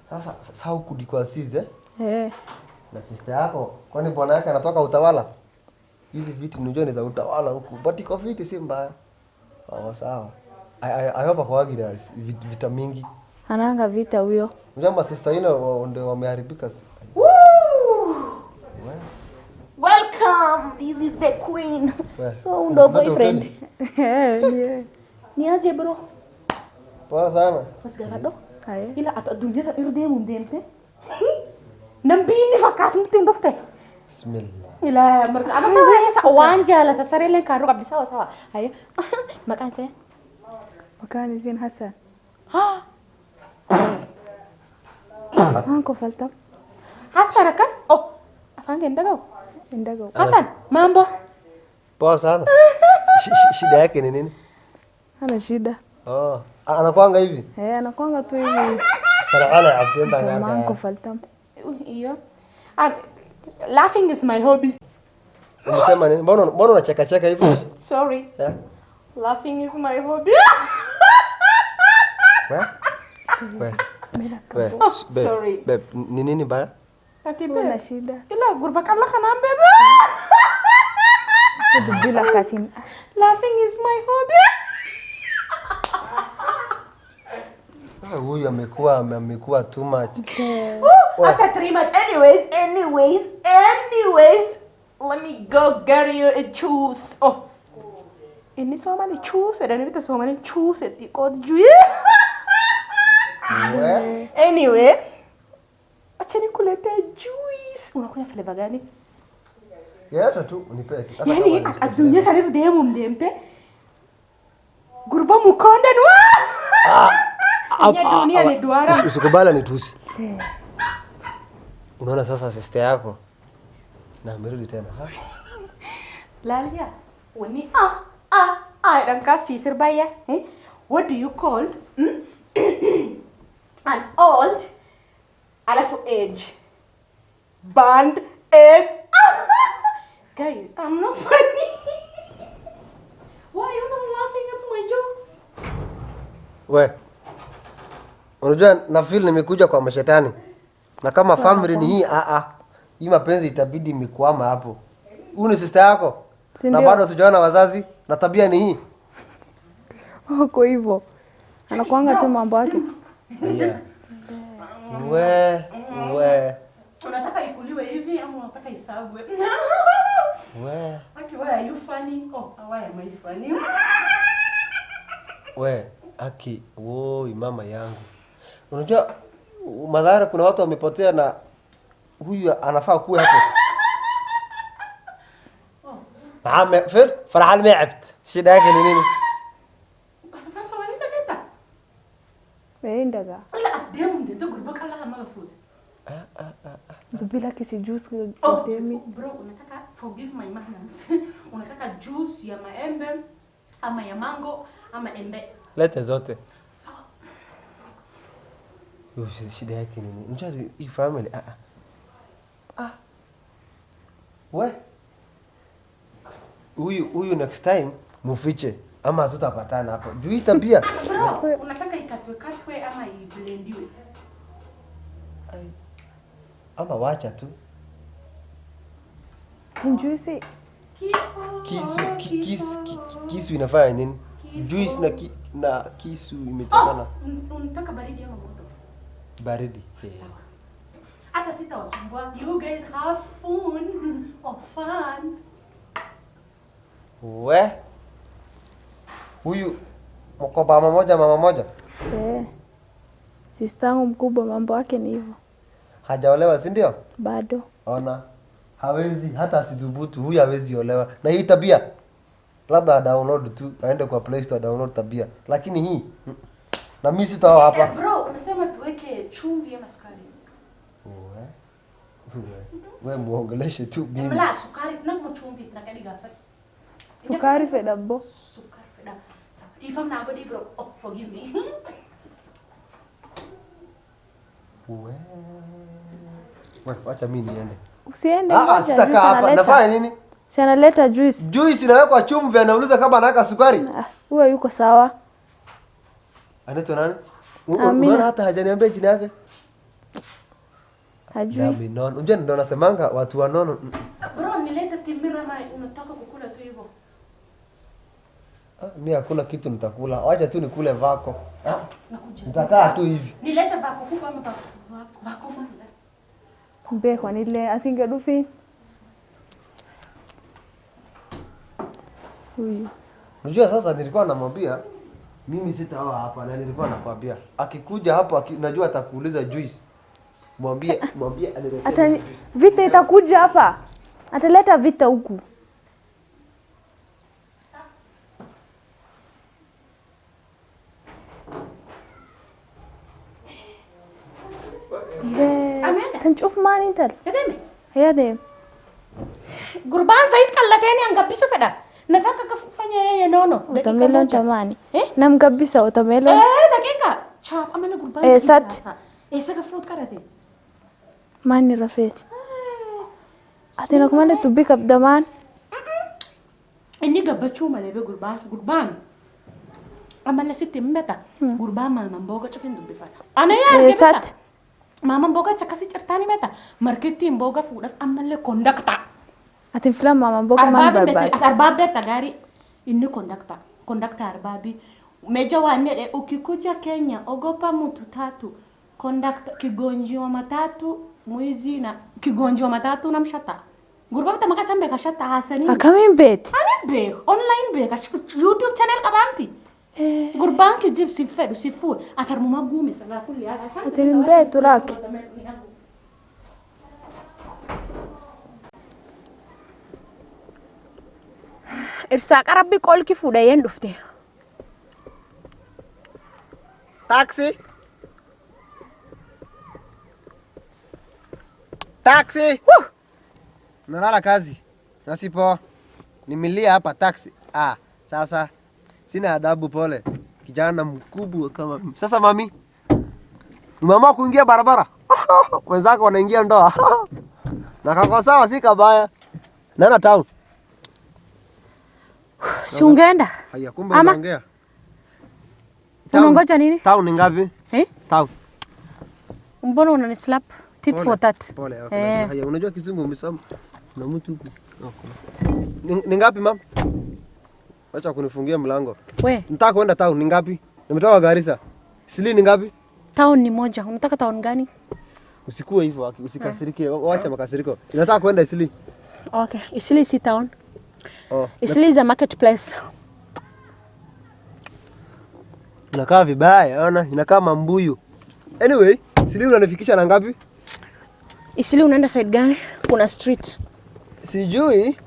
Sasa huku ndiko sisi na sister yako, kwani bwana yake anatoka utawala? Hizi viti unajua ni za utawala huku. But iko fiti si mbaya. Sawa. I hope kwa na vita mingi. Anaanga vita huyo. Unajua sister yino ndio wameharibika. Welcome. This is the queen. So ndo boyfriend. Yeah. Ni aje bro? Poa sana. Pasgado. Ila atadunja irde mundente. Nambini fakat mtindofte. Bismillah. Ila marka apa sawa ya sa uwanja la tasarelen karo kabdi sawa. Ayo. Makan saya. Makan zin Hassan. Anko falta. Hassan kan? Oh. Afaan Indagaw. Hassan, mambo? Poa sana. Shida yake ni nini? Hana shida. Anakuanga hivi? Anakuanga tu hivi. Farala absenta ngaka. Anko falta. Iyo. Laughing is my hobby. Unasema nini? Mbona unacheka hivi? Sorry. Yeah. Laughing is my hobby. Sorry. Babe, ni nini baya? Ati Una shida. Ila gurba kala kana bebe. Bila katin. Laughing is my hobby. Huyu amekuwa too much. Hata 3 months. Anyways, let me go get you a juice. Oh. Ini so many juice, dan ini so many juice eti kod juice. Anyway, acha nikulete juice. Unakunywa flavor gani? Hata tu unipe. Yani adunya tarir demu mdempe. Gurba mukonda nwa. Dunia ni duara. Usikubala ni tusi. Unaona sasa sister yako na amerudi tena. Lalia, wani dan kasi sirbaya. What do you call an old alafu age? Band age. Guys, I'm not funny. Why are you not laughing at my jokes? Unajua na feel nimekuja kwa mashetani. Na kama family ni hii hii mapenzi itabidi mikwama hapo. Huyu ni sister yako. Na bado sijaona wazazi na tabia ni hii. Kwa hivyo. Anakuanga tu mambo yake. Yeah. Unataka ikuliwe hivi ama unataka isabwe? Okay, why are you funny? Oh, why am I funny? Mama yangu. Unajua madhara kuna watu wamepotea na huyu anafaa kuwa hapo. Farahal me'abt. Shida yake ni nini? Sasa wali nakita. Indaga. Ala adem de gurba kala kama food. Bila kisi juice demi. Bro, unataka forgive my manners. Unataka juice ya maembe ama ya mango ama embe. Lete zote. Shida yake nini? Unajua hii family huyu next time mufiche ama tutapatana hapo. Juu hii tabia. Bro, unataka ikatwe ama iblendiwe? Ama wacha tu. Juice. Kisu inafanya nini? Juice na kisu imetokana. Unataka baridi ama moto? Baridi. Hata sitawasumbua. You guys have fun. Huyu mkoba mama moja. Sistangu mkubwa mambo yake ni hivyo. Hajaolewa si ndio? Bado. Ona. Hawezi hata asidhubutu, huyu hawezi olewa. Na hii tabia labda download tu, aende kwa Play Store download tabia. Lakini hii na mimi sitao hapa. Bro, unasema tuweke chumvi ama sukari? Wewe muongeleshe tu mimi. Mbona sukari na chumvi tunakadi gafa? Sukari feda bo. Sukari feda. If I'm not body bro, forgive me. Wacha mimi niende. Usiende moja. Sitaka hapa. Nafanya nini? Si analeta juice. Juice inawekwa chumvi, anauliza kama anaweka sukari. Huyo yuko sawa. Anaitwa nani? Unaona hata hajaniambia jina yake. Hajui. Unajua ndio nasemanga watu wanono. Bro, nilete timira ama unataka kukula tu hivyo? Mimi hakuna kitu nitakula. Wacha tu nikule vako. Nakuja. Nitakaa tu hivi. Nilete vako kubwa ama vako mwana? Mbe kwa nile asinge dufi. Huyu. Unajua sasa nilikuwa namwambia mimi sitaoa hapa na nilikuwa nakwambia akikuja hapo najua atakuuliza juice. Mwambie Ata vita itakuja hapa. Ataleta vita huku. Tanchuf mani tal. Yadem. Gurban Said kallateni angabbisu fedha. Nataka kufanya yeye nono. Utamelon tamani. Namgabisa utamelon. Dakika. Chap amana gurban. Sat. Saka fruit karate. Mani rafet. Atina kumale tubik abdaman. Inni gabbachuu malee be gurban. Amala sitti mbeta. Gurban mama mboga chafin dubbifata. Ana yaa Sat. Mama mboga chakasi cirtani meta. Marketing mboga fuudhan ammallee kondakta. Atin filan mama mboga man barbad. Arbaabe tagari inni kondakta arbaabi. Meja wanne ukikuja Kenya ogopa mtu tatu. Kondakta kigonjwa matatu mwizi na kigonjwa matatu na mshata. Gurba bita makasambe kashata hasani. Akamin bet. Ana be online be YouTube channel kabanti. Gurban ki jib si fedu si food atar muma gumi sala kulli ala. Atin bet ulak. Irsa qarabbi qolki fuudhayen dhufte. Taxi. Taxi. Nalala kazi. Nasipo. Nimilia hapa taxi. Sasa sina adabu pole. Kijana mkubwa kama sasa mami. Mama kuingia barabara. Wenzako wanaingia ndoa. Na kako sawa si kabaya. Nana town. Si ungeenda? Haya kumbe unaongea. Unangoja nini? Town ni ngapi? Town. Mbona unanislap? Tit for tat. Pole, okay. Haya unajua kizungu umesoma. Na mtu huku. Ni ngapi mama? Acha kunifungia mlango. We. Nataka kwenda town ni ngapi? Nimetoka Garissa. Isli ni ngapi? Town ni moja. Unataka town gani? Usikue hivyo, usikasirike. Waacha makasiriko. Nataka kwenda Isli. Okay. Isli si town. Isli is a marketplace. Inakaa vibaya, ona, inakaa mambuyu. Anyway, Isli unanifikisha na ngapi? Isli unaenda side gani? Kuna street. Sijui.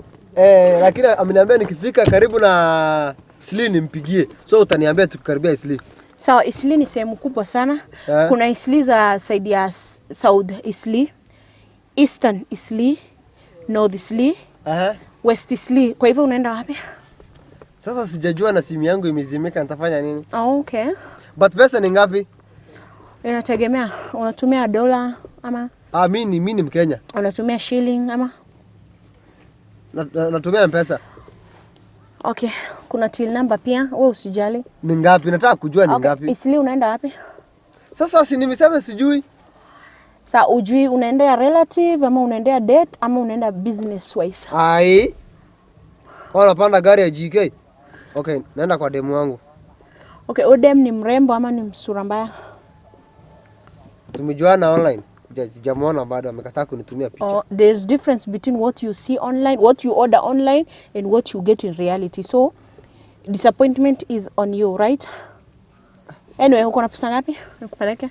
Lakini ameniambia nikifika karibu na Isli nimpigie. So utaniambia tukikaribia Isli. Sawa, Isli ni sehemu kubwa sana. Kuna Isli za side ya South Isli, Eastern Isli, North Isli, West Isli. Kwa hivyo unaenda wapi? Sasa sijajua na simu yangu imezimika nitafanya nini? Okay. But pesa ni ngapi? Inategemea. Unatumia dola ama? Mimi ni Mkenya. Unatumia shilling ama? Natumia M-Pesa. Okay. Kuna till number pia. Wewe usijali. Ni ngapi? Nataka kujua ni ngapi. Isli unaenda wapi? Sasa si nimesema sijui. Sasa ujui unaendea relative ama unaendea date ama unaenda business wise? Unapanda gari ya GK. Okay, naenda kwa demu wangu. Okay, odem ni mrembo ama ni msura mbaya? Tumejuana online. Sijamuona bado, amekataa kunitumia picha. There's difference between what you see online, what you order online and what you get in reality. So disappointment is on you, right? Anyway, uko na pesa ngapi? Nikupeleke?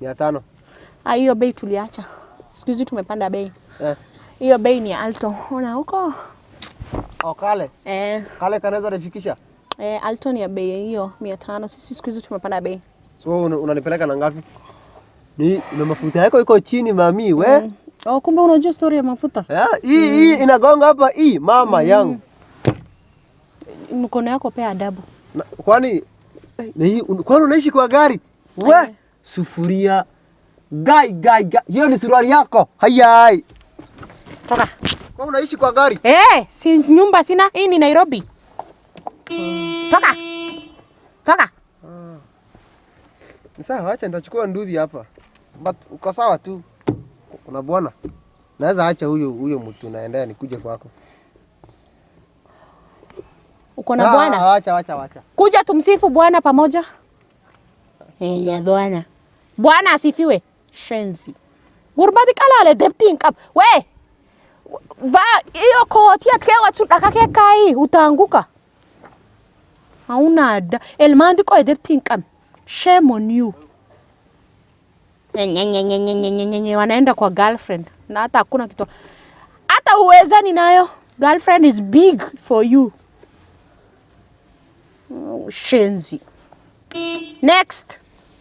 500. Hiyo bei tuliacha. Siku hizi tumepanda bei. Hiyo bei ni Alto. Ona huko. Kale. Kale kanaweza nifikisha? Alto ni ya bei hiyo 500. Sisi siku hizi tumepanda bei. So unanipeleka na ngapi? Na mafuta yako iko chini mami, we. Kumbe unajua story ya mafuta? Hii inagonga hapa mama yangu. Mkono yako pia adabu. Kwani unaishi kwa gari? We, sufuria. Gai. Hiyo ni suruali yako. Hayai. Toka. Kwa unaishi kwa gari? Si nyumba sina. Hii ni Nairobi. Toka. Sasa acha nitachukua nduthi hapa. But uko sawa tu. Una bwana? Naweza acha huyo mtu naendea nikuje kwako. Uko na bwana? Acha. Kuja tumsifu Bwana pamoja. Ya Bwana. Bwana asifiwe. Shenzi. Gurbadi kalale depti nkap. We. Va iyo koti atkewa tudakake kai utaanguka. Hauna elmandi ko depti nkap. Shame on you. Wanaenda kwa girlfriend. Na hata hakuna kitu. Hata uwezani nayo. Girlfriend is big for you. Shenzi. Next.